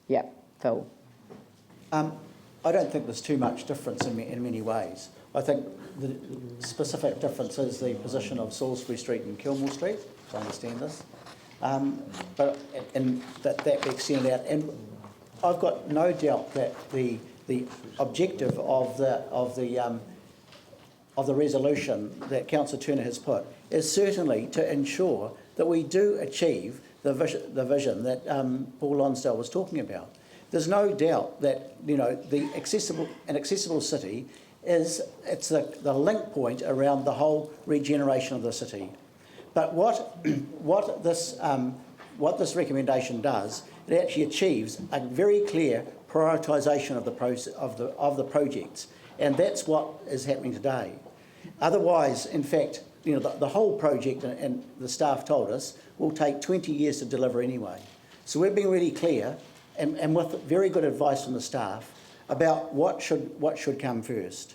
Yeah, Phil. I don't think there's too much difference in many ways. I think the specific difference is the position of Salisbury Street and Kilmore Street, as I understand this. But that be extended out, and I've got no doubt that the objective of the resolution that Councillor Turner has put is certainly to ensure that we do achieve the vision that Paul Lonsdale was talking about. There's no doubt that the accessible city it's the link point around the whole regeneration of the city. But what this recommendation does, it actually achieves a very clear prioritisation of the projects, and that's what is happening today. Otherwise, in fact, the whole project, and the staff told us, will take 20 years to deliver anyway. So we're being really clear, and with very good advice from the staff, about what should come first.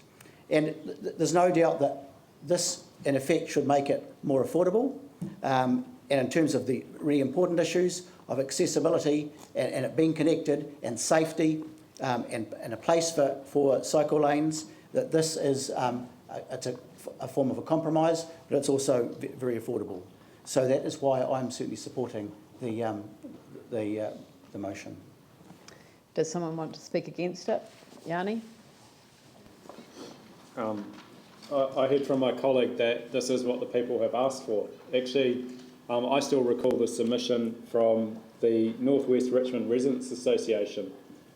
And there's no doubt that this, in effect, should make it more affordable, and in terms of the really important issues of accessibility and it being connected, and safety, and a place for cycle lanes, that this is it's a form of a compromise, but it's also very affordable. So that is why I'm certainly supporting the motion. Does someone want to speak against it? Yanni? I heard from my colleague that this is what the people have asked for. Actually, I still recall the submission from the North West Richmond Residents Association.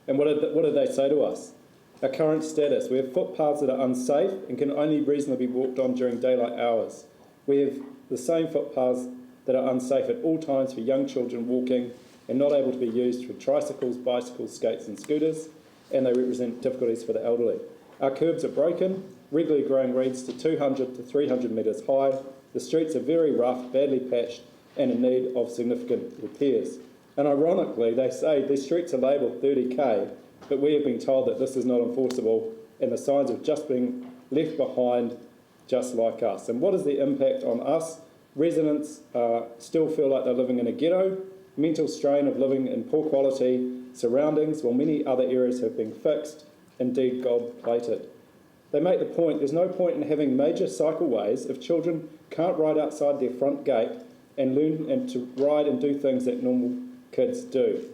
And what did they say to us? Our current status: we have footpaths that are unsafe and can only reasonably be walked on during daylight hours. We have the same footpaths that are unsafe at all times for young children walking and not able to be used for tricycles, bicycles, skates and scooters, and they represent difficulties for the elderly. Our curbs are broken, regularly growing reeds to 200 to 300 metres high. The streets are very rough, badly patched and in need of significant repairs. And ironically, they say these streets are labelled 30k, but we have been told that this is not enforceable and the signs of just being left behind just like us. And what is the impact on us? Residents still feel like they're living in a ghetto, mental strain of living in poor quality surroundings, while many other areas have been fixed, indeed gold-plated. They make the point there's no point in having major cycleways if children can't ride outside their front gate and learn and to ride and do things that normal kids do.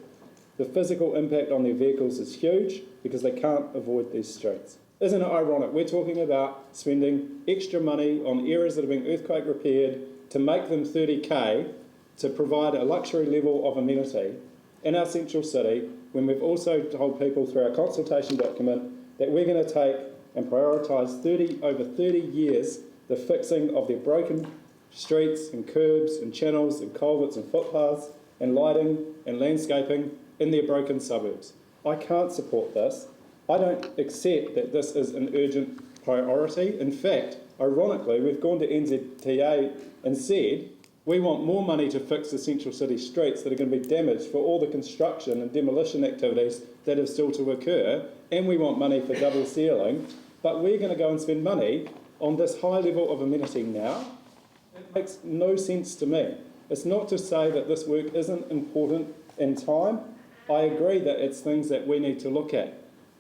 The physical impact on their vehicles is huge because they can't avoid these streets. Isn't it ironic? We're talking about spending extra money on areas that are being earthquake repaired to make them 30k to provide a luxury level of amenity in our central city, when we've also told people through our consultation document that we're going to take and prioritise over 30 years the fixing of their broken streets and curbs and channels and culverts and footpaths and lighting and landscaping in their broken suburbs. I can't support this. I don't accept that this is an urgent priority. In fact, ironically, we've gone to NZTA and said we want more money to fix the central city streets that are going to be damaged for all the construction and demolition activities that have still to occur, and we want money for double sealing, but we're going to go and spend money on this high level of amenity now. It makes no sense to me. It's not to say that this work isn't important in time. I agree that it's things that we need to look at.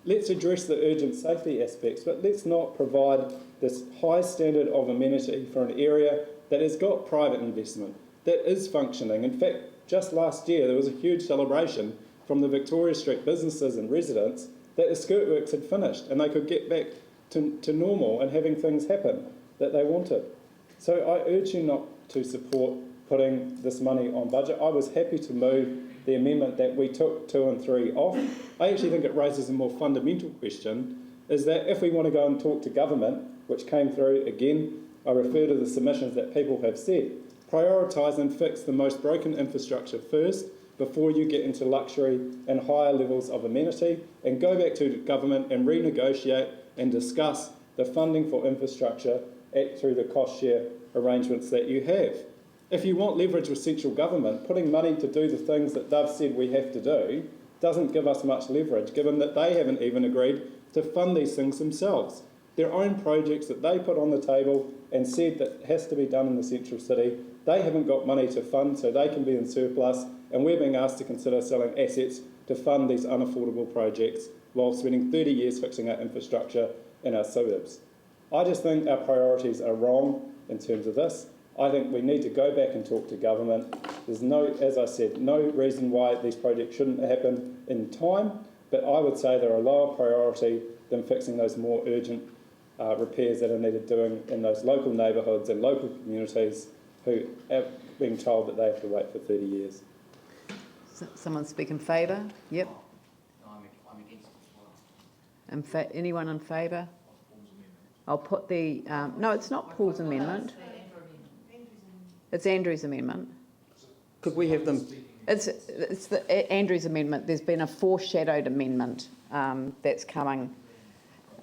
Let's address the urgent safety aspects, but let's not provide this high standard of amenity for an area that has got private investment, that is functioning. In fact, just last year there was a huge celebration from the Victoria Street businesses and residents that the skirt works had finished and they could get back to normal and having things happen that they wanted. So I urge you not to support putting this money on budget. I was happy to move the amendment that we took 2 and 3 off. I actually think it raises a more fundamental question, is that if we want to go and talk to government, which came through again, I refer to the submissions that people have said, prioritise and fix the most broken infrastructure first before you get into luxury and higher levels of amenity, and go back to government and renegotiate and discuss the funding for infrastructure through the cost share arrangements that you have. If you want leverage with central government, putting money to do the things that they've said we have to do doesn't give us much leverage, given that they haven't even agreed to fund these things themselves. Their own projects that they put on the table and said that has to be done in the central city, they haven't got money to fund, so they can be in surplus, and we're being asked to consider selling assets to fund these unaffordable projects while spending 30 years fixing our infrastructure in our suburbs. I just think our priorities are wrong in terms of this. I think we need to go back and talk to government. There's no, as I said, no reason why these projects shouldn't happen in time, but I would say they're a lower priority than fixing those more urgent repairs that are needed doing in those local neighbourhoods and local communities who are being told that they have to wait for 30 years. Someone speak in favour? Yep. No, I'm against it as well. Anyone in favour? I'll put the, no, it's not Paul's amendment. It's Andrew's amendment. Could we have them? It's the Andrew's amendment. There's been a foreshadowed amendment that's coming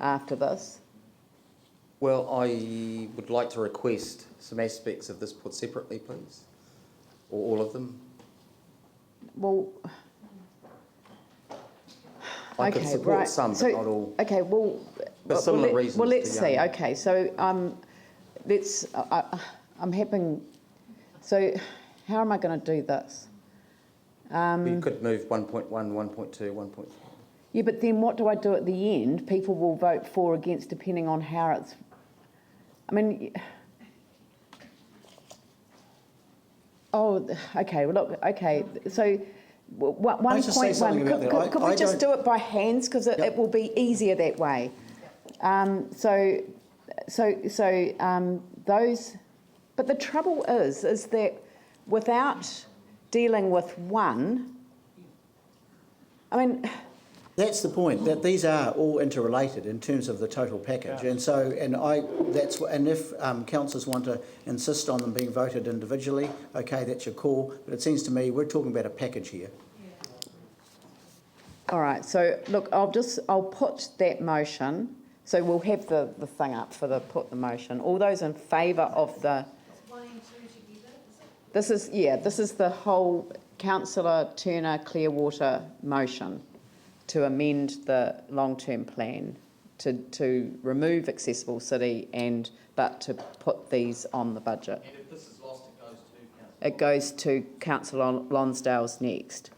after this. Well, I would like to request some aspects of this put separately, please, or all of them. Well, I could support some, but not all. Okay, well, For similar reasons. Well, let's to see. Young. Okay, so let's. I'm hoping. So, how am I going to do this? We could move 1.1, 1.2, 1.3. Yeah, but then what do I do at the end? People will vote for or against depending on how it's. I mean. Oh, okay. Well, look. Okay, so. 1.1. Could we just do it by hands because it will be easier that way? Those. But the trouble is that without dealing with one, I mean. That's the point, that these are all interrelated in terms of the total package. And so, and if councillors want to insist on them being voted individually, okay, that's your call. But it seems to me we're talking about a package here. All right, so look, I'll put that motion. So we'll have the thing up for put the motion. All those in favour of the. 1 and 2 together? This is the whole Councillor Turner Clearwater motion to amend the long-term plan to remove accessible city but to put these on the budget. And if this is lost, it It goes goes to Council. to Councillor Lonsdale's next.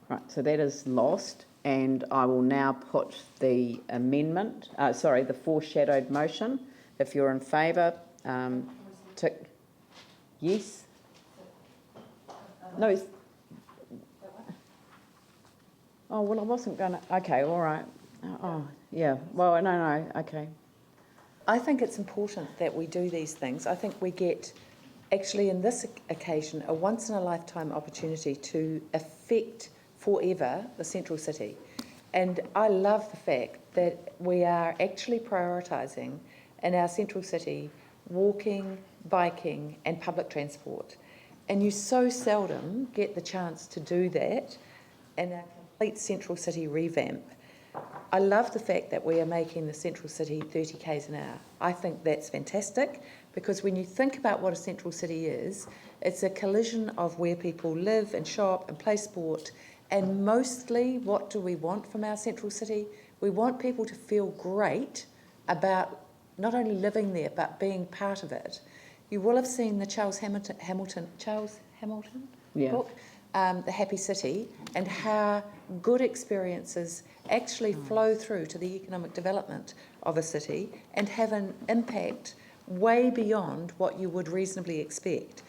Right, so that is lost, and I will now put the amendment, the foreshadowed motion. If you're in favour, tick yes. No. Oh, well, I wasn't going to. Okay, all right. Oh, yeah. Well, no, okay. I think it's important that we do these things. I think we get, actually in this occasion, a once-in-a-lifetime opportunity to affect forever the central city. And I love the fact that we are actually prioritising in our central city walking, biking and public transport. And you so seldom get the chance to do that in a complete central city revamp. I love the fact that we are making the central city 30 k's an hour. I think that's fantastic because when you think about what a central city is, it's a collision of where people live and shop and play sport. And mostly, what do we want from our central city? We want people to feel great about not only living there, but being part of it. You will have seen the Charles Hamilton Yeah. book, The Happy City, and how good experiences actually flow through to the economic development of a city and have an impact way beyond what you would reasonably expect.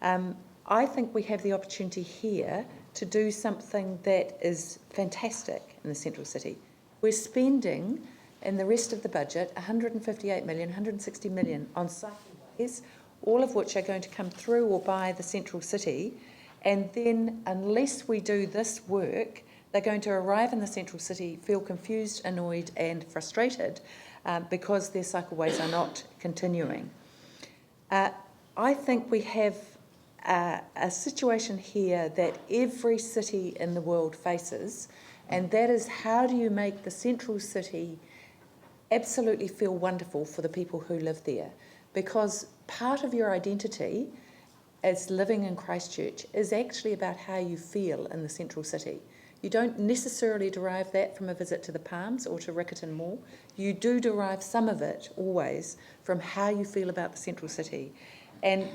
I think we have the opportunity here to do something that is fantastic in the central city. We're spending, in the rest of the budget, 158 million, 160 million on cycleways, all of which are going to come through or by the central city. And then, unless we do this work, they're going to arrive in the central city, feel confused, annoyed and frustrated because their cycleways are not continuing. I think we have a situation here that every city in the world faces, and that is how do you make the central city absolutely feel wonderful for the people who live there? Because part of your identity as living in Christchurch is actually about how you feel in the central city. You don't necessarily derive that from a visit to the Palms or to Riccarton Mall. You do derive some of it always from how you feel about the central city. And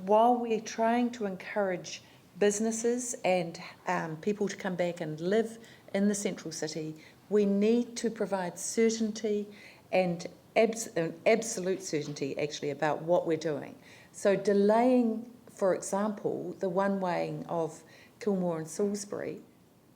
while we're trying to encourage businesses and people to come back and live in the central city, we need to provide certainty and absolute certainty actually about what we're doing. So delaying, for example, the one-waying of Kilmore and Salisbury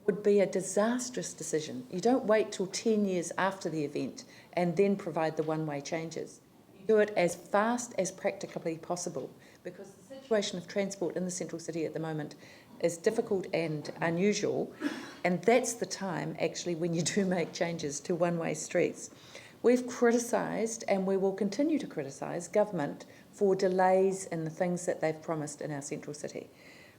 would be a disastrous decision. You don't wait till 10 years after the event and then provide the one-way changes. You do it as fast as practically possible, because the situation of transport in the central city at the moment is difficult and unusual, and that's the time actually when you do make changes to one-way streets. We've criticised, and we will continue to criticise, government for delays in the things that they've promised in our central city.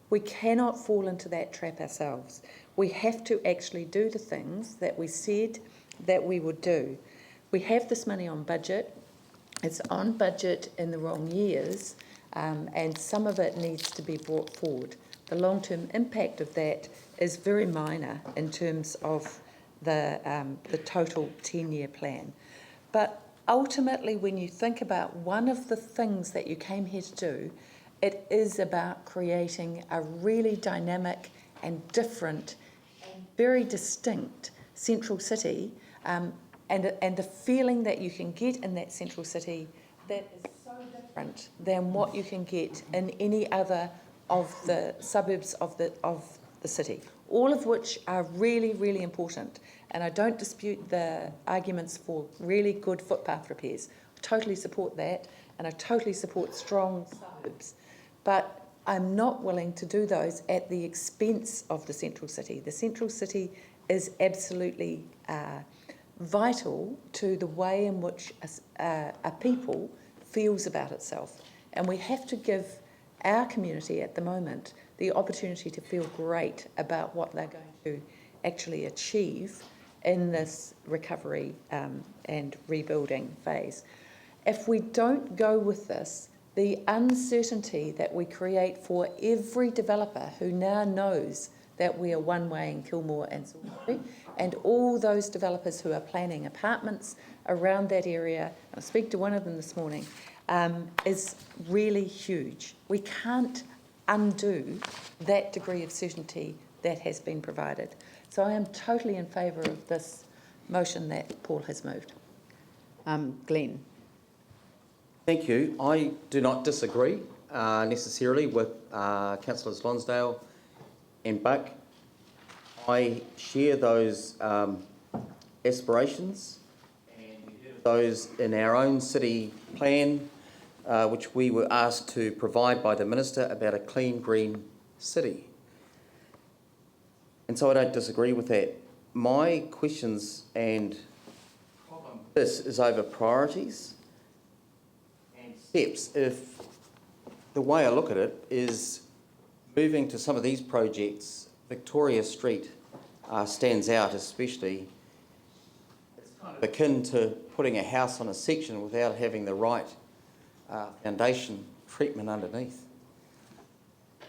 We cannot fall into that trap ourselves. We have to actually do the things that we said that we would do. We have this money on budget. It's on budget in the wrong years, and some of it needs to be brought forward. The long-term impact of that is very minor in terms of the total 10-year plan. But ultimately, when you think about one of the things that you came here to do, it is about creating a really dynamic and different and very distinct central city, and the feeling that you can get in that central city that is so different than what you can get in any other of the suburbs of the city, all of which are really, really important. And I don't dispute the arguments for really good footpath repairs. I totally support that, and I totally support strong suburbs. But I'm not willing to do those at the expense of the central city. The central city is absolutely vital to the way in which a people feels about itself. And we have to give our community at the moment the opportunity to feel great about what they're going to actually achieve in this recovery and rebuilding phase. If we don't go with this, the uncertainty that we create for every developer who now knows that we are one-way in Kilmore and Salisbury, and all those developers who are planning apartments around that area, I speak to one of them this morning, is really huge. We can't undo that degree of certainty that has been provided. So I am totally in favour of this motion that Paul has moved. Glenn. Thank you. I do not disagree necessarily with Councillors Lonsdale and Buck. I share those aspirations, and those in our own city plan, which we were asked to provide by the Minister about a clean, green city. And so I don't disagree with that. My questions and problem with this is over priorities and steps. If the way I look at it is moving to some of these projects, Victoria Street stands out especially. It's kind of akin to putting a house on a section without having the right foundation treatment underneath.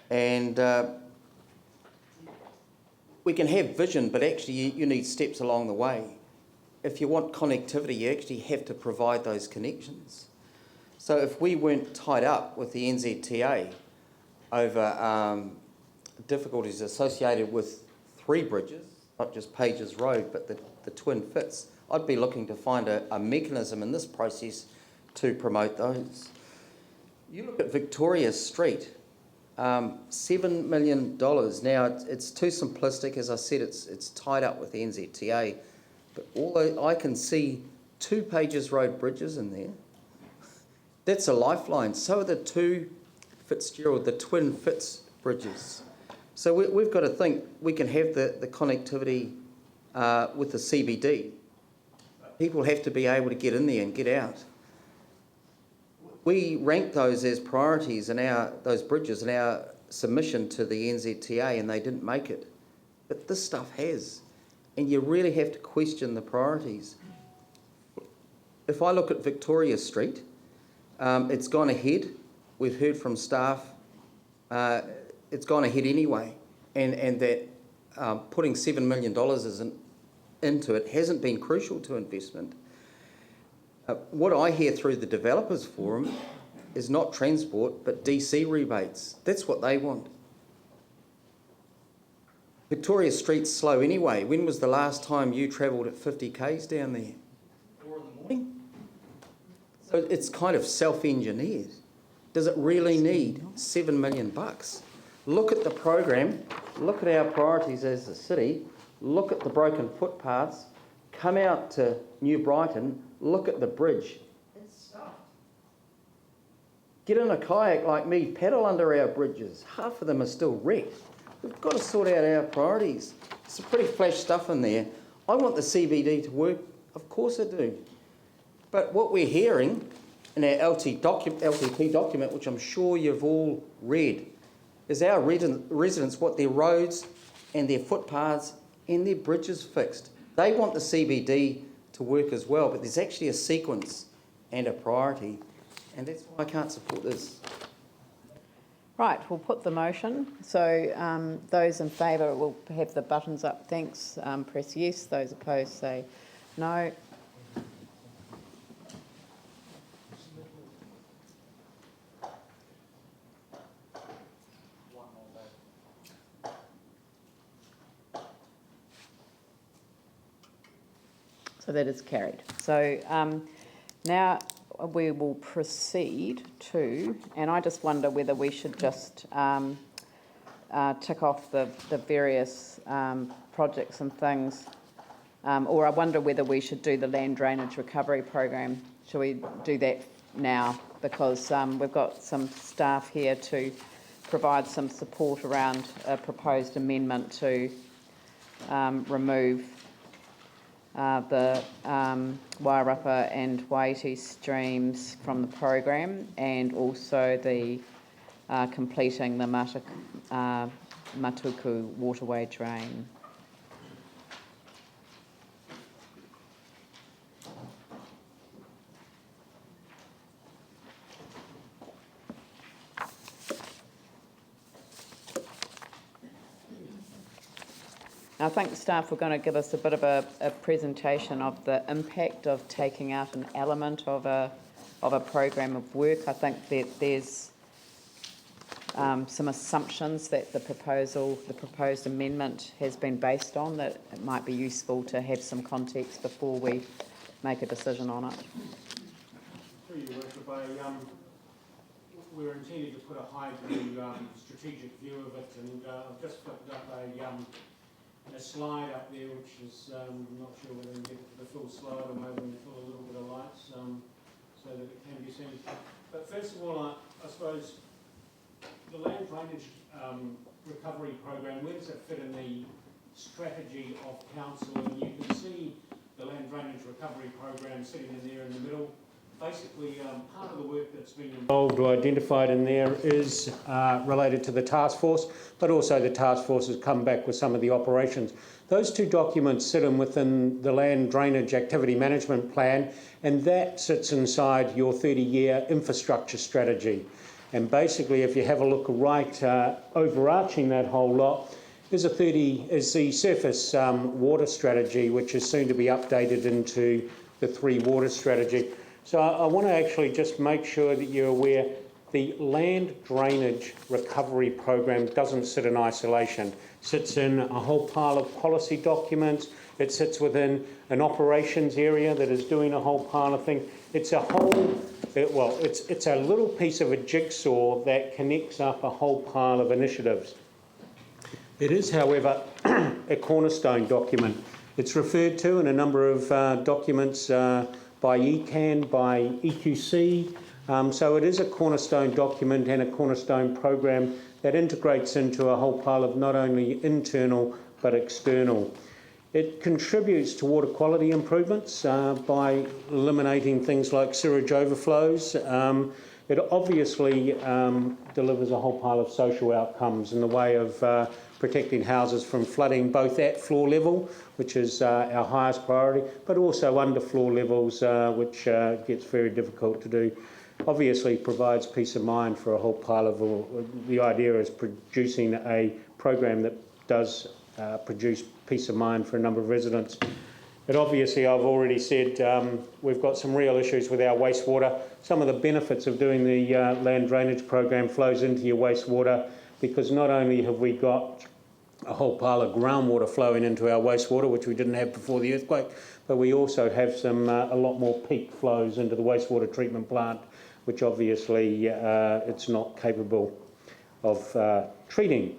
And we can have vision, but actually you need steps along the way. If you want connectivity, you actually have to provide those connections. So if we weren't tied up with the NZTA over difficulties associated with 3 bridges, not just Pages Road, but the twin fits, I'd be looking to find a mechanism in this process to promote those. You look at Victoria Street, $7 million. Now, it's too simplistic. As I said, it's tied up with the NZTA. But although I can see 2 Pages Road bridges in there, that's a lifeline. So are the 2 Fitzgerald, the twin Fitz bridges. So we've got to think we can have the connectivity with the CBD. People have to be able to get in there and get out. We ranked those as priorities in those bridges in our submission to the NZTA, and they didn't make it. But this stuff has, and you really have to question the priorities. If I look at Victoria Street, it's gone ahead. We've heard from staff it's gone ahead anyway, and that putting $7 million into it hasn't been crucial to investment. What I hear through the developers forum is not transport but DC rebates. That's what they want. Victoria Street's slow anyway. When was the last time you travelled at 50 k's down there? 4 in the morning. So it's kind of self-engineered. Does it really need $7 million? Look at the program, look at our priorities as a city, look at the broken footpaths, come out to New Brighton, look at the bridge. It's stuffed. Get in a kayak like me, paddle under our bridges. Half of them are still wrecked. We've got to sort out our priorities. Some pretty flash stuff in there. I want the CBD to work, of course I do. But what we're hearing in our LTP document, which I'm sure you've all read, is our residents want their roads and their footpaths and their bridges fixed. They want the CBD to work as well, but there's actually a sequence and a priority, and that's why I can't support this. Right, we'll put the motion. So those in favour will have the buttons up. Thanks. Press yes. Those opposed say no. So that is carried. So now we will proceed to, and I just wonder whether we should just tick off the various projects and things, or I wonder whether we should do the land drainage recovery program. Shall we do that now? Because we've got some staff here to provide some support around a proposed amendment to remove the Wairapa and Waiti streams from the program, and also the completing the Matuku waterway drain. I think the staff were going to give us a bit of a presentation of the impact of taking out an element of a program of work. I think that there's some assumptions that the proposed amendment has been based on, that it might be useful to have some context before we make a decision on it. Through your worship, we're intending to put a high-view strategic view of it, and I've just flipped up a slide up there, which is, I'm not sure whether we can get the full slide or maybe we can pull a little bit of lights so that it can be seen. But first of all, I suppose the land drainage recovery program, where does it fit in the strategy of council? And you can see the land drainage recovery program sitting in there in the middle. Basically, part of the work that's been involved or identified in there is related to the task force, but also the task force has come back with some of the operations. Those two documents sit within the land drainage activity management plan, and that sits inside your 30-year infrastructure strategy. And basically, if you have a look right overarching that whole lot, is the surface water strategy, which is soon to be updated into the 3 water strategy. So I want to actually just make sure that you're aware the land drainage recovery program doesn't sit in isolation. It sits in a whole pile of policy documents. It sits within an operations area that is doing a whole pile of things. It's a whole, it's a little piece of a jigsaw that connects up a whole pile of initiatives. It is, however, a cornerstone document. It's referred to in a number of documents by ECAN, by EQC, so it is a cornerstone document and a cornerstone program that integrates into a whole pile of not only internal but external. It contributes to water quality improvements by eliminating things like sewage overflows. It obviously delivers a whole pile of social outcomes in the way of protecting houses from flooding, both at floor level, which is our highest priority, but also under floor levels, which gets very difficult to do. obviously provides peace of mind for a whole pile of, the idea is producing a program that does produce peace of mind for a number of residents. But obviously, I've already said we've got some real issues with our wastewater. Some of the benefits of doing the land drainage program flows into your wastewater, because not only have we got a whole pile of groundwater flowing into our wastewater, which we didn't have before the earthquake, but we also have some a lot more peak flows into the wastewater treatment plant, which obviously it's not capable of treating.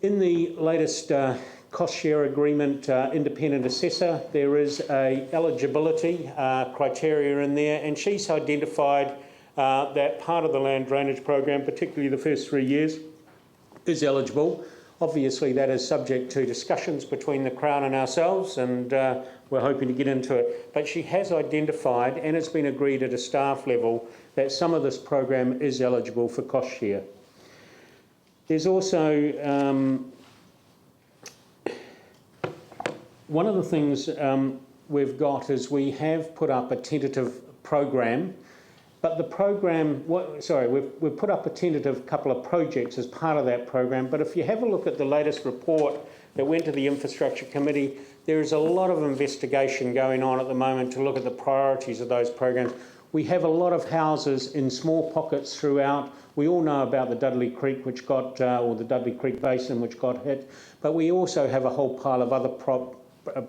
In the latest cost share agreement, independent assessor, there is a eligibility criteria in there, and she's identified that part of the land drainage program, particularly the first 3 years, is eligible. Obviously, that is subject to discussions between the Crown and ourselves, and we're hoping to get into it. But she has identified, and it's been agreed at a staff level, that some of this program is eligible for cost share. There's also one of the things we've got is we have put up a tentative program, but the program, we've put up a tentative couple of projects as part of that program. But if you have a look at the latest report that went to the Infrastructure Committee, there is a lot of investigation going on at the moment to look at the priorities of those programs. We have a lot of houses in small pockets throughout. We all know about the Dudley Creek, which got, or the Dudley Creek Basin, which got hit, but we also have a whole pile of other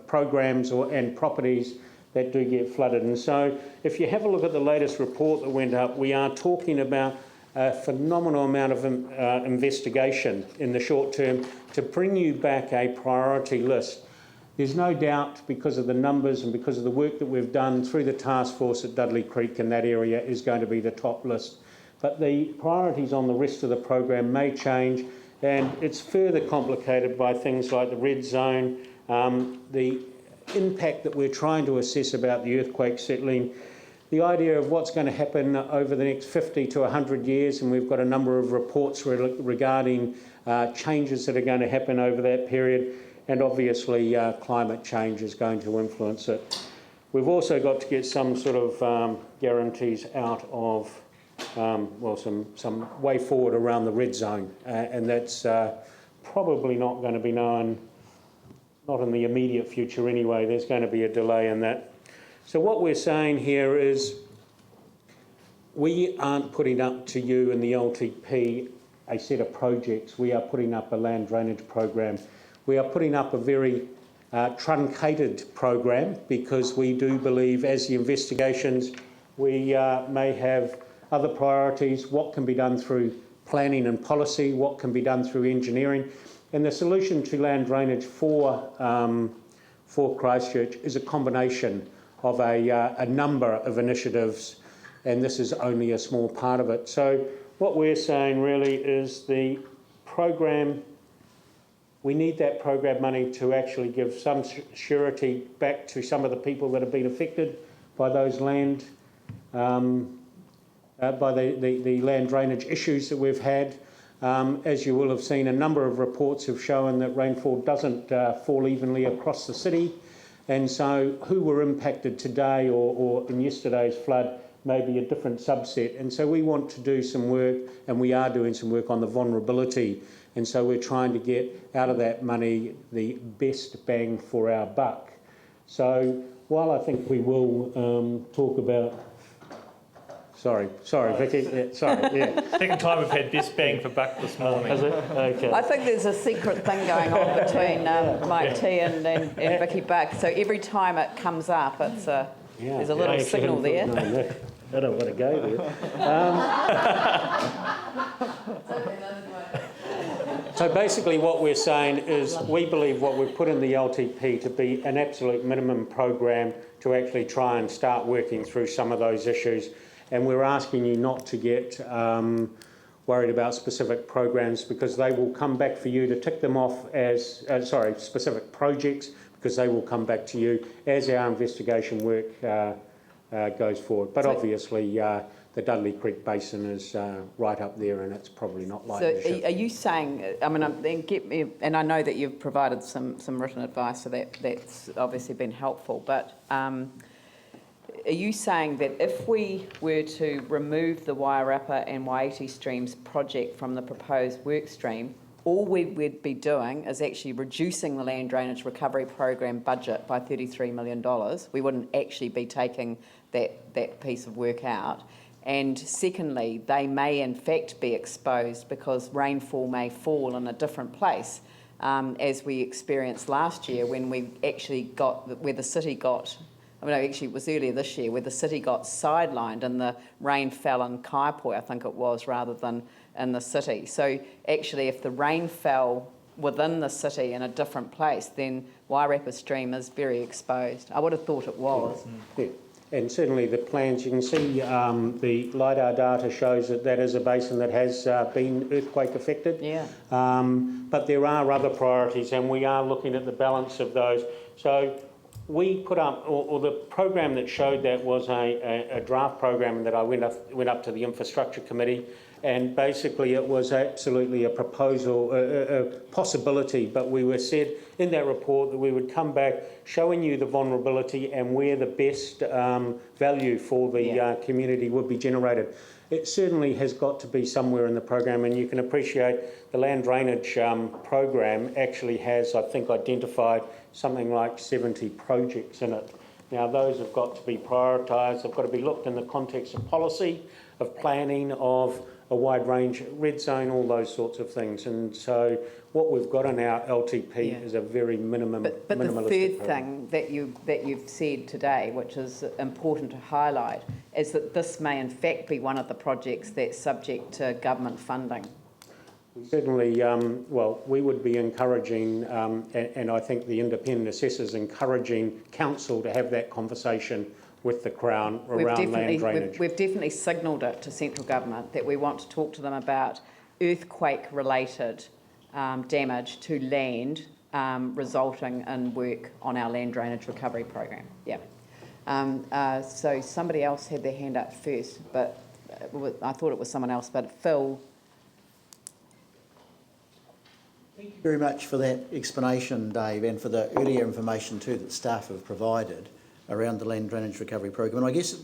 programs and properties that do get flooded. And so if you have a look at the latest report that went up, we are talking about a phenomenal amount of investigation in the short term to bring you back a priority list. There's no doubt, because of the numbers and because of the work that we've done through the task force at Dudley Creek in that area, is going to be the top list. But the priorities on the rest of the program may change, and it's further complicated by things like the red zone, the impact that we're trying to assess about the earthquake settling, the idea of what's going to happen over the next 50 to 100 years, and we've got a number of reports regarding changes that are going to happen over that period, and obviously climate change is going to influence it. We've also got to get some sort of guarantees out of, some way forward around the red zone, and that's probably not going to be known, not in the immediate future anyway. There's going to be a delay in that. So what we're saying here is we aren't putting up to you in the LTP a set of projects. We are putting up a land drainage program. We are putting up a very truncated program, because we do believe, as the investigations, we may have other priorities, what can be done through planning and policy, what can be done through engineering. And the solution to land drainage for Christchurch is a combination of a number of initiatives, and this is only a small part of it. So what we're saying really is the program, we need that program money to actually give some surety back to some of the people that have been affected by those land, by the land drainage issues that we've had. As you will have seen, a number of reports have shown that rainfall doesn't fall evenly across the city, and so who were impacted today or in yesterday's flood may be a different subset. And so we want to do some work, and we are doing some work on the vulnerability, and so we're trying to get out of that money the best bang for our buck. So while I think we will talk about... Sorry, Vicky. Yeah, sorry, yeah. Second time we've had best bang for buck this morning. Is it? Okay. I think there's a secret thing going on between Mike T and Vicky Buck. So every time it comes up, it's there's a little signal there. No, I don't want to go there. So basically what we're saying is we believe what we've put in the LTP to be an absolute minimum program to actually try and start working through some of those issues. And we're asking you not to get worried about specific programs, because they will come back for you to tick them off as, specific projects, because they will come back to you as our investigation work goes forward. But obviously the Dudley Creek Basin is right up there, and it's probably not like So are you saying, I mean, then get me, and I know that you've provided some written advice, so that's obviously been helpful, but are you saying that if we were to remove the Wairarapa and Waiiti streams project from the proposed work stream, all we'd be doing is actually reducing the land drainage recovery program budget by $33 million. We wouldn't actually be taking that piece of work out. And secondly, they may in fact be exposed because rainfall may fall in a different place, as we experienced last year when we actually got, where the city got, actually it was earlier this year, where the city got sidelined and the rain fell in Kaipoi, I think it was, rather than in the city. So actually if the rain fell within the city in a different place, then Wairarapa stream is very exposed. I would have thought it was. Yeah. And certainly the plans, you can see the LiDAR data shows that is a basin that has been earthquake affected. Yeah. But there are other priorities and we are looking at the balance of those. So we put up, or the program that showed that was a draft program that I went up to the infrastructure committee, and basically it was absolutely a proposal, a possibility, but we were said in that report that we would come back showing you the vulnerability and where the best value for the community would be generated. It certainly has got to be somewhere in the program, and you can appreciate the land drainage program actually has, I think, identified something like 70 projects in it. Now those have got to be prioritised, they've got to be looked in the context of policy, of planning, of a wide range, red zone, all those sorts of things. And so what we've got in our LTP is a very minimum. But the third thing that you've said today, which is important to highlight, is that this may in fact be one of the projects that's subject to government funding. Certainly, well, we would be encouraging, and I think the independent assessors encouraging council to have that conversation with the Crown around land drainage. We've definitely signalled it to central government that we want to talk to them about earthquake-related damage to land resulting in work on our land drainage recovery program. Yeah. So somebody else had their hand up first, but I thought it was someone else, but Phil. Thank you very much for that explanation, Dave, and for the earlier information too that staff have provided around the land drainage recovery program. And I guess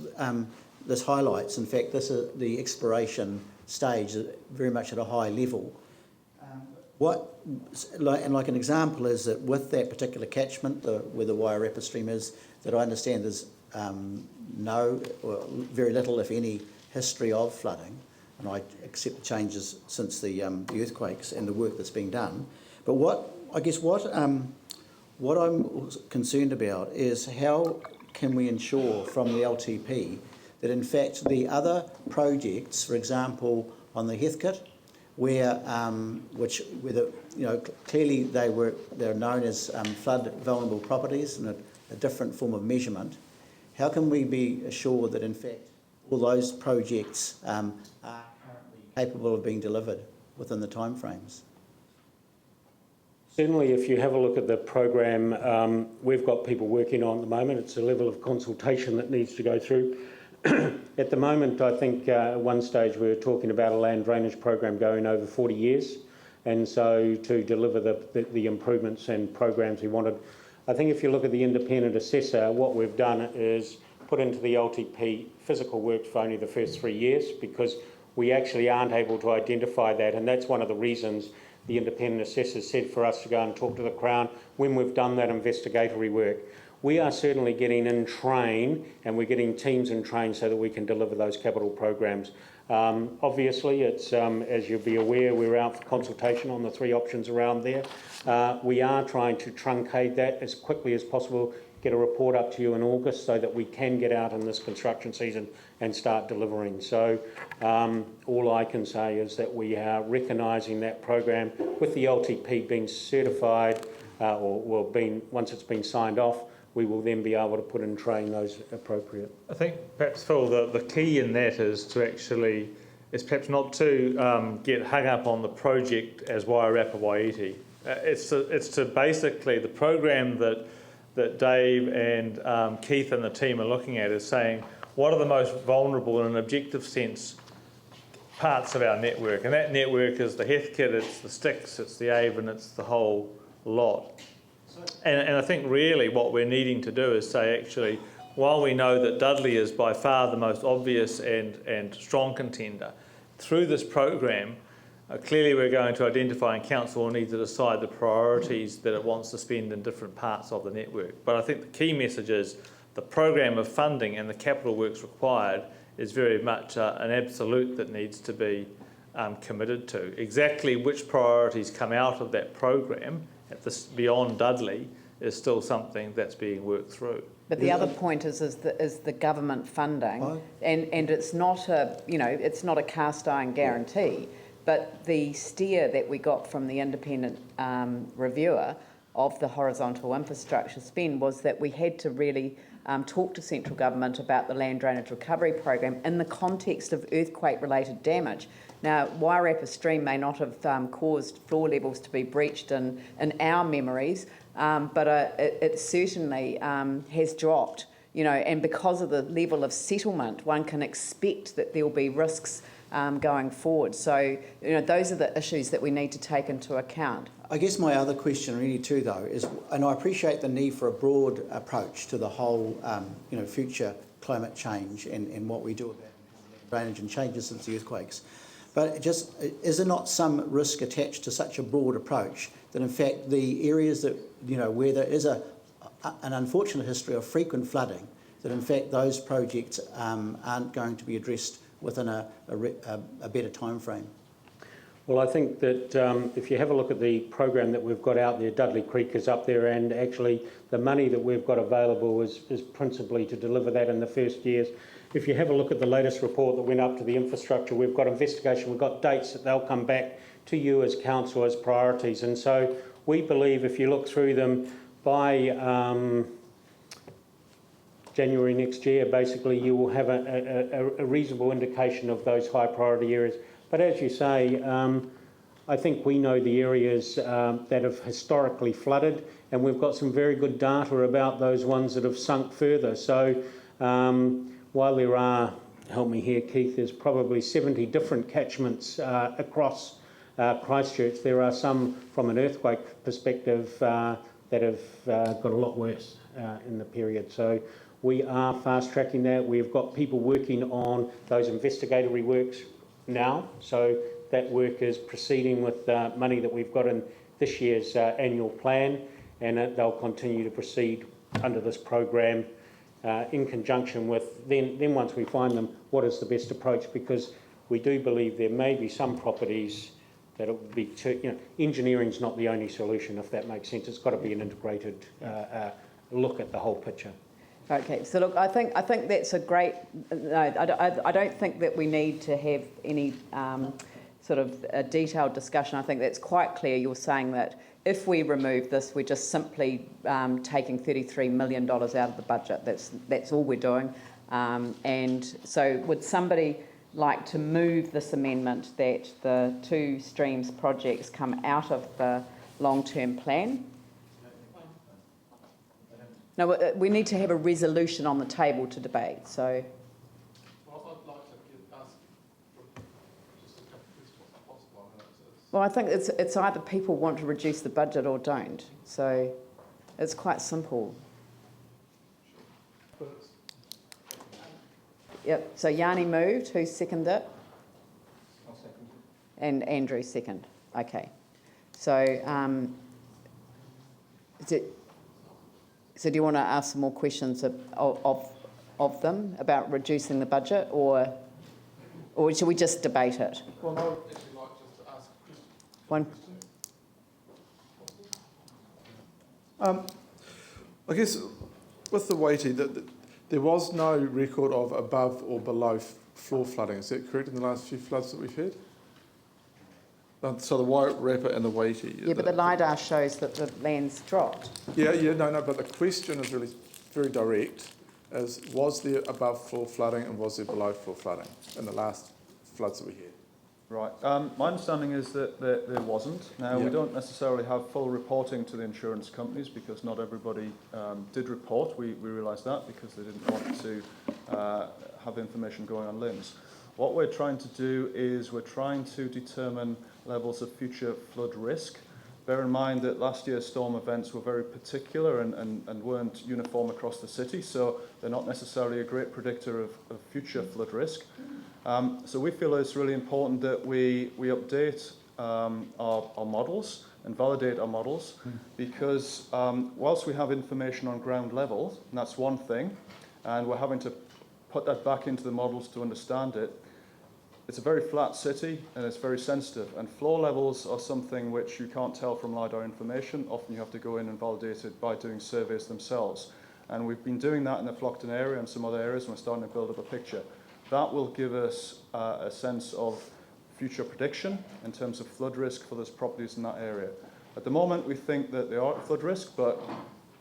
this highlights, in fact, this is the exploration stage, very much at a high level. Like an example is that with that particular catchment, where the Wairarapa stream is, that I understand there's no or very little, if any, history of flooding, and I accept the changes since the earthquakes and the work that's being done. But what I'm concerned about is how can we ensure from the LTP that in fact the other projects, for example on the Heathcote, where clearly they're known as flood vulnerable properties and a different form of measurement, how can we be assured that in fact all those projects are currently capable of being delivered within the timeframes? Certainly, if you have a look at the program, we've got people working on at the moment. It's a level of consultation that needs to go through. At the moment, I think at one stage we were talking about a land drainage program going over 40 years. And so to deliver the improvements and programs we wanted, I think if you look at the independent assessor, what we've done is put into the LTP physical work for only the first 3 years, because we actually aren't able to identify that. And that's one of the reasons the independent assessors said for us to go and talk to the Crown when we've done that investigatory work. We are certainly getting in train, and we're getting teams in train so that we can deliver those capital programs. Obviously, it's as you'll be aware, we're out for consultation on the 3 options around there. We are trying to truncate that as quickly as possible, get a report up to you in August so that we can get out in this construction season and start delivering. So all I can say is that we are recognising that program with the LTP being certified once it's been signed off, we will then be able to put in train those appropriate. I think perhaps, Phil, the key in that is perhaps not to get hung up on the project as Wairarapa Waiiti. It's to basically the program that Dave and Keith and the team are looking at is saying what are the most vulnerable in an objective sense parts of our network, and that network is the Heathcote, it's the Styx, it's the Avon, it's the whole lot. And I think really what we're needing to do is say actually while we know that Dudley is by far the most obvious and strong contender, through this program, clearly we're going to identify, and council will need to decide the priorities that it wants to spend in different parts of the network. But I think the key message is the program of funding and the capital works required is very much an absolute that needs to be committed to. Exactly which priorities come out of that program at this beyond Dudley is still something that's being worked through. But the other point is the government funding, and it's not it's not a cast iron guarantee, but the steer that we got from the independent reviewer of the horizontal infrastructure spend was that we had to really talk to central government about the land drainage recovery program in the context of earthquake-related damage. Now, Wairarapa Stream may not have caused floor levels to be breached in our memories, but it certainly has dropped, and because of the level of settlement, one can expect that there will be risks going forward. So, those are the issues that we need to take into account. I guess my other question really too, though, is, and I appreciate the need for a broad approach to the whole, future climate change and what we do about drainage and changes since the earthquakes. But is there not some risk attached to such a broad approach that, in fact, the areas that, where there is an unfortunate history of frequent flooding, that in fact those projects aren't going to be addressed within a better time frame? Well, I think that if you have a look at the program that we've got out there, Dudley Creek is up there, and actually the money that we've got available is principally to deliver that in the first years. If you have a look at the latest report that went up to the infrastructure, we've got investigation, we've got dates that they'll come back to you as council as priorities. And so we believe if you look through them by January next year, basically you will have a reasonable indication of those high priority areas. But as you say, I think we know the areas that have historically flooded, and we've got some very good data about those ones that have sunk further. So while there are, help me here Keith, there's probably 70 different catchments across Christchurch, there are some from an earthquake perspective that have got a lot worse in the period. So we are fast tracking that. We've got people working on those investigatory works now, so that work is proceeding with money that we've got in this year's annual plan, and they'll continue to proceed under this program in conjunction with then once we find them, what is the best approach, because we do believe there may be some properties that it would be engineering's not the only solution, if that makes sense. It's got to be an integrated look at the whole picture. Okay, so look, I think that's a great. No, I don't think that we need to have any sort of a detailed discussion. I think that's quite clear. You're saying that if we remove this, we're just simply taking $33 million out of the budget. That's all we're doing. And so, would somebody like to move this amendment that the two streams projects come out of the long-term plan? No, we need to have a resolution on the table to debate, so... Well, I'd like to ask just a couple of questions if possible. Well, I think it's either people want to reduce the budget or don't, so it's quite simple. Yep, so Yanni moved, who seconded it? I'll second it. And Andrew second, okay. So, So do you want to ask some more questions of them about reducing the budget, or should we just debate it? Well, I would actually like just to ask a question. One. I guess with the weighty, there was no record of above or below floor flooding. Is that correct in the last few floods that we've had? So the Wairarapa and the weighty. Yeah, but the LiDAR shows that the land's dropped. No, but the question is really very direct, was there above floor flooding and was there below floor flooding in the last floods that we had? Right. My understanding is that there wasn't. Now, we don't necessarily have full reporting to the insurance companies because not everybody did report. We realised that because they didn't want to have information going on limbs. What we're trying to do is we're trying to determine levels of future flood risk Bear in mind that last year's storm events were very particular and weren't uniform across the city, so they're not necessarily a great predictor of future flood risk. So we feel it's really important that we update our models and validate our models, because whilst we have information on ground level, and that's one thing, and we're having to put that back into the models to understand it, it's a very flat city and it's very sensitive, and floor levels are something which you can't tell from LiDAR information. Often you have to go in and validate it by doing surveys themselves, and we've been doing that in the Flockton area and some other areas, and we're starting to build up a picture. That will give us a sense of future prediction in terms of flood risk for those properties in that area. At the moment we think that they are at flood risk, but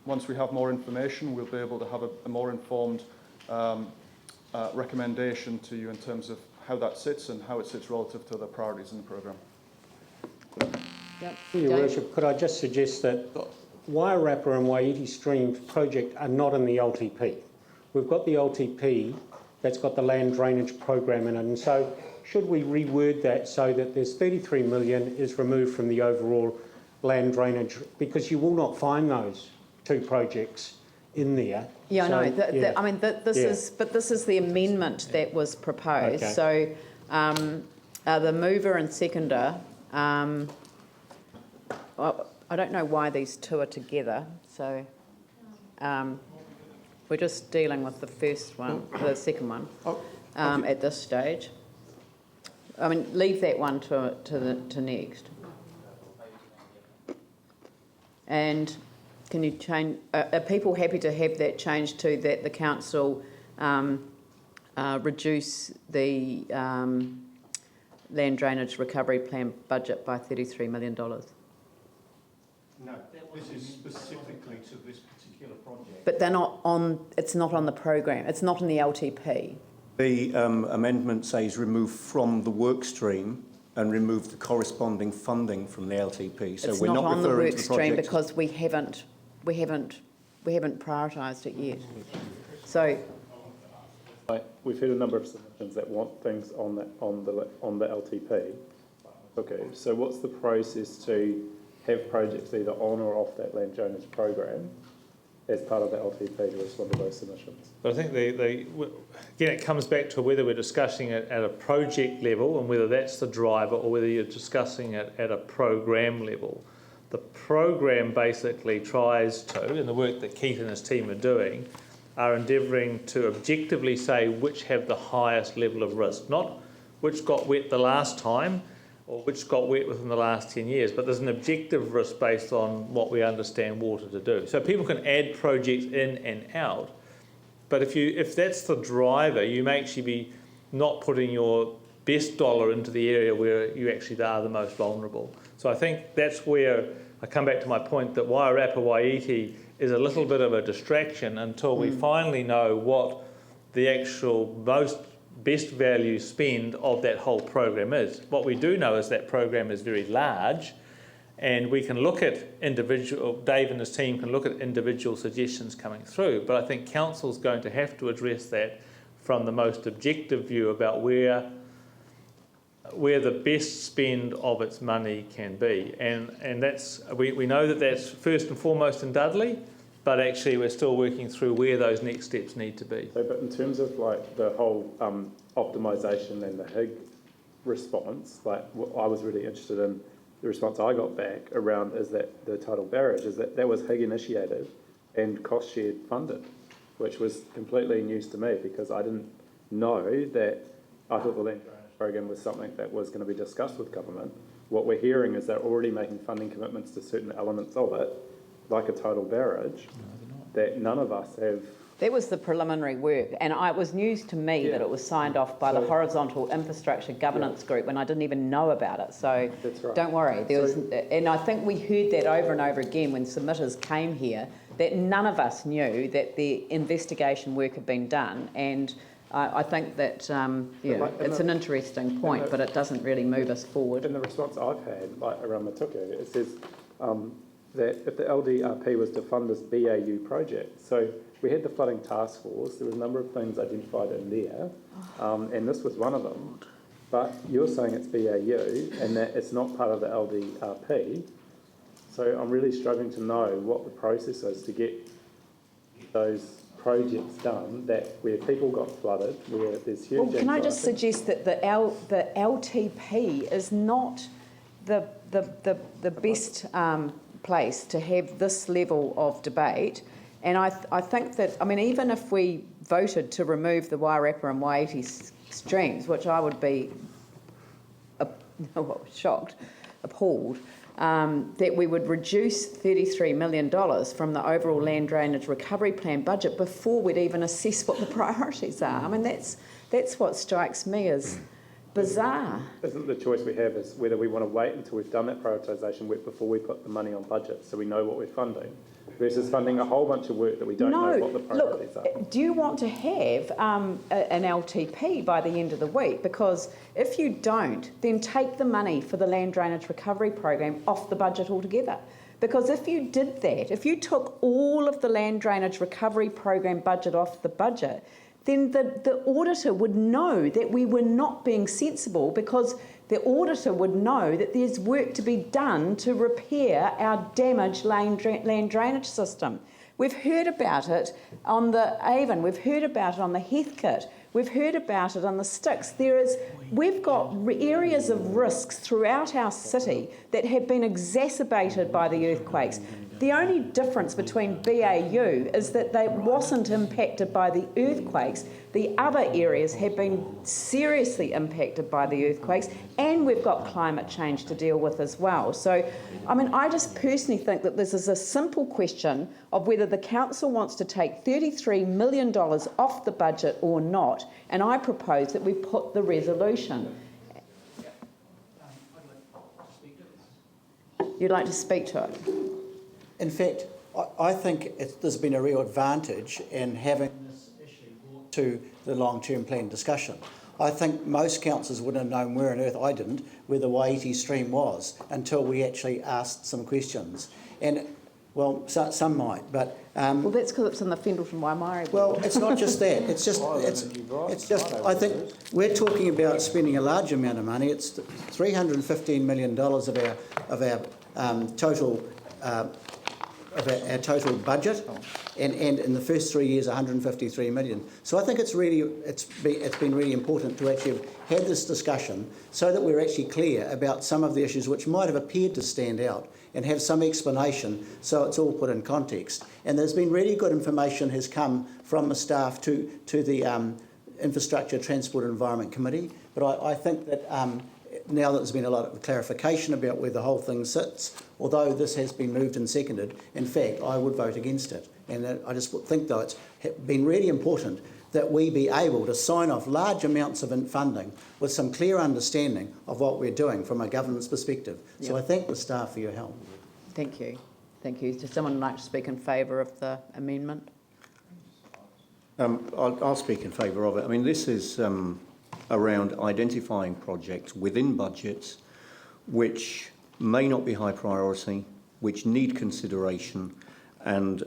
once we have more information we'll be able to have a more informed recommendation to you in terms of how that sits and how it sits relative to other priorities in the programme. Yep. Your Worship, could I just suggest that Wairarapa and Waiiti Stream project are not in the LTP. We've got the LTP that's got the land drainage program in it, and so should we reword that so that there's 33 million is removed from the overall land drainage, because you will not find those two projects in there. Yeah, so, I know. I mean, this is the amendment that was proposed. Okay. So the mover and seconder, well, I don't know why these two are together. So we're just dealing with the first one, the second one, at this stage. I mean, leave that one to next. And can you change? Are people happy to have that change to that the council reduce the land drainage recovery plan budget by $33 million? No, this is specifically to this particular project. But they're not on. It's not on the program. It's not in the LTP. The amendment says remove from the work stream and remove the corresponding funding from the LTP. So it's we're not on the referring work to the stream project because we haven't prioritised it yet. So We've had a number of submissions that want things on the LTP. Okay, so what's the process to have projects either on or off that land drainage program as part of the LTP to respond to those submissions? But I think again, it comes back to whether we're discussing it at a project level and whether that's the driver, or whether you're discussing it at a program level. The program basically tries to, and the work that Keith and his team are doing, are endeavouring to objectively say which have the highest level of risk, not which got wet the last time or which got wet within the last 10 years, but there's an objective risk based on what we understand water to do. So people can add projects in and out, but if that's the driver, you may actually be not putting your best dollar into the area where you actually are the most vulnerable. So I think that's where I come back to my point that Wairarapa Waiiti is a little bit of a distraction until we finally know what the actual best value spend of that whole program is. What we do know is that program is very large, and we can look at Dave and his team can look at individual suggestions coming through, but I think council's going to have to address that from the most objective view about where the best spend of its money can be, and that's we know that that's first and foremost in Dudley, but actually we're still working through where those next steps need to be. So, but in terms of like the whole optimisation and the HIG response, like I was really interested in the response I got back around is that the tidal barrage is that was HIG initiated and cost shared funded, which was completely news to me because I didn't know that. I thought the land drainage program was something that was going to be discussed with government. What we're hearing is they're already making funding commitments to certain elements of it, like a tidal barrage, that none of us have. that was the preliminary work, and it was news to me that it was signed off by the Horizontal Infrastructure Governance Group when I didn't even know about it. So That's right. don't worry. And I think we heard that over and over again when submitters came here, that none of us knew that the investigation work had been done. And I think that it's an interesting point, but it doesn't really move us forward. In the response I've had, like around Matuku, it says that if the LDRP was to fund this BAU project, so we had the flooding task force, there was a number of things identified in there, and this was one of them, but you're saying it's BAU and that it's not part of the LDRP. So I'm really struggling to know what the process is to get those projects done where people got flooded, where there's huge Well, can I just anxiety. suggest that the LTP is not the best place to have this level of debate, and I think that, I mean, even if we voted to remove the Wairarapa and Waiiti streams, which I would be shocked, appalled, that we would reduce $33 million from the overall land drainage recovery plan budget before we'd even assess what the priorities are. I mean, that's what strikes me as bizarre. Isn't the choice we have is whether we want to wait until we've done that prioritisation work before we put the money on budget so we know what we're funding, versus funding a whole bunch of work that we don't know what the priorities are? Do you want to have an LTP by the end of the week? Because if you don't, then take the money for the land drainage recovery program off the budget altogether. Because if you did that, if you took all of the land drainage recovery program budget off the budget, then the auditor would know that we were not being sensible, because the auditor would know that there's work to be done to repair our damaged land drainage system. We've heard about it on the Avon, we've heard about it on the Heathcote, we've heard about it on the Styx. We've got areas of risks throughout our city that have been exacerbated by the earthquakes. The only difference between BAU is that they wasn't impacted by the earthquakes. The other areas have been seriously impacted by the earthquakes, and we've got climate change to deal with as well. So, I mean, I just personally think that this is a simple question of whether the council wants to take $33 million off the budget or not, and I propose that we put the resolution. You'd like to speak to it? In fact, I think there's been a real advantage in having this issue brought to the long-term plan discussion. I think most councillors would have known, where on earth I didn't, where the Waiiti stream was until we actually asked some questions. And, well, some might, but... well, that's because it's in the Fendleton Waimari. Well, it's not just that. It's just, I think we're talking about spending a large amount of money. It's $315 million of our total... of our total budget, and in the first 3 years, 153 million. So I think it's been really important to actually have had this discussion so that we're actually clear about some of the issues which might have appeared to stand out, and have some explanation so it's all put in context. And there's been really good information has come from the staff to the Infrastructure, Transport and Environment Committee. But I think that now that there's been a lot of clarification about where the whole thing sits, although this has been moved and seconded, in fact, I would vote against it. And I just think, though, it's been really important that we be able to sign off large amounts of funding with some clear understanding of what we're doing from a government's perspective. Yep. So I thank the staff for your help. Thank you. Thank you. Does someone like to speak in favour of the amendment? I'll speak in favour of it. I mean, this is around identifying projects within budgets which may not be high priority, which need consideration, and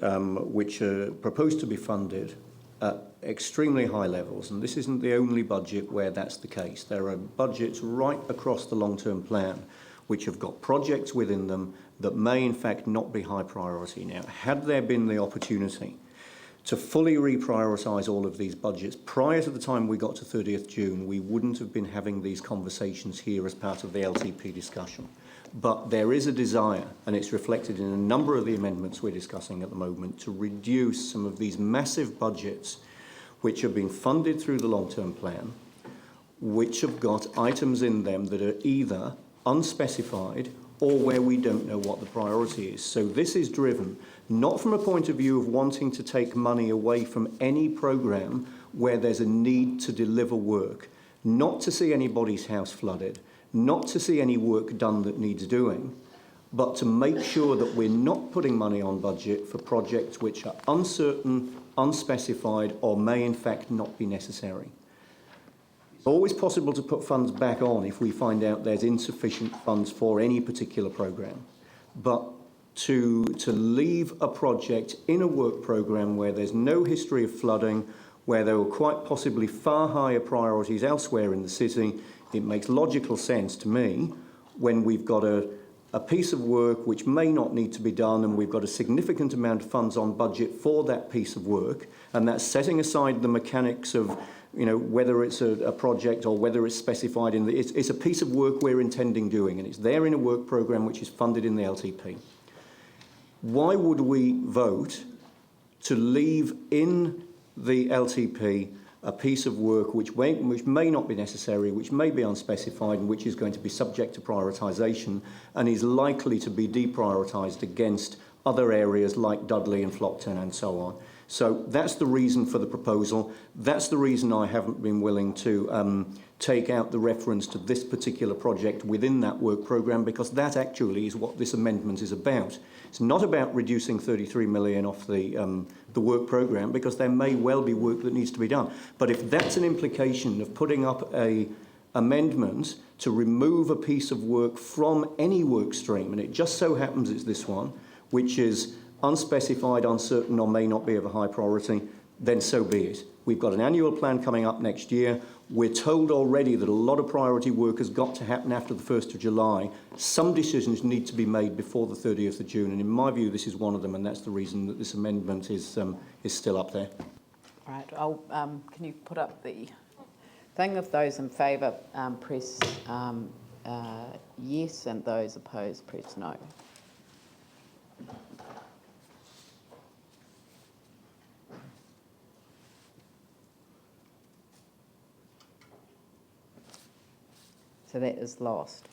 which are proposed to be funded at extremely high levels. And this isn't the only budget where that's the case. There are budgets right across the long-term plan which have got projects within them that may in fact not be high priority. Now, had there been the opportunity to fully reprioritise all of these budgets prior to the time we got to 30th June, we wouldn't have been having these conversations here as part of the LTP discussion. But there is a desire, and it's reflected in a number of the amendments we're discussing at the moment, to reduce some of these massive budgets which are being funded through the long-term plan, which have got items in them that are either unspecified or where we don't know what the priority is. So this is driven not from a point of view of wanting to take money away from any programme where there's a need to deliver work, not to see anybody's house flooded, not to see any work done that needs doing, but to make sure that we're not putting money on budget for projects which are uncertain, unspecified, or may in fact not be necessary. It's always possible to put funds back on if we find out there's insufficient funds for any particular programme. But to leave a project in a work programme where there's no history of flooding, where there were quite possibly far higher priorities elsewhere in the city, it makes logical sense to me when we've got a a piece of work which may not need to be done, and we've got a significant amount of funds on budget for that piece of work, and that's setting aside the mechanics of, you know, whether it's a project or whether it's specified in the... It's a piece of work we're intending doing, and it's there in a work programme which is funded in the LTP. Why would we vote to leave in the LTP a piece of work which may not be necessary, which may be unspecified, and which is going to be subject to prioritisation and is likely to be deprioritised against other areas like Dudley and Flockton and so on? So that's the reason for the proposal. That's the reason I haven't been willing to take out the reference to this particular project within that work programme, because that actually is what this amendment is about. It's not about reducing 33 million off the work programme, because there may well be work that needs to be done. But if that's an implication of putting up a amendment to remove a piece of work from any work stream, and it just so happens it's this one, which is unspecified, uncertain, or may not be of a high priority, then so be it. We've got an annual plan coming up next year. We're told already that a lot of priority work has got to happen after the 1st of July. Some decisions need to be made before the 30th of June, and in my view, this is one of them, and that's the reason that this amendment is still up there. All right, can you put up the thing? Of those in favour, press yes, and those opposed, press no. So that is lost.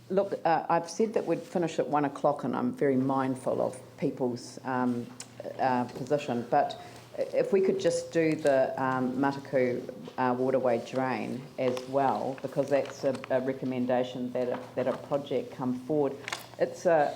Look, I've said that we'd finish at 1 o'clock, and I'm very mindful of people's position, but if we could just do the Mataku waterway drain as well, because that's a recommendation that a project come forward. It's a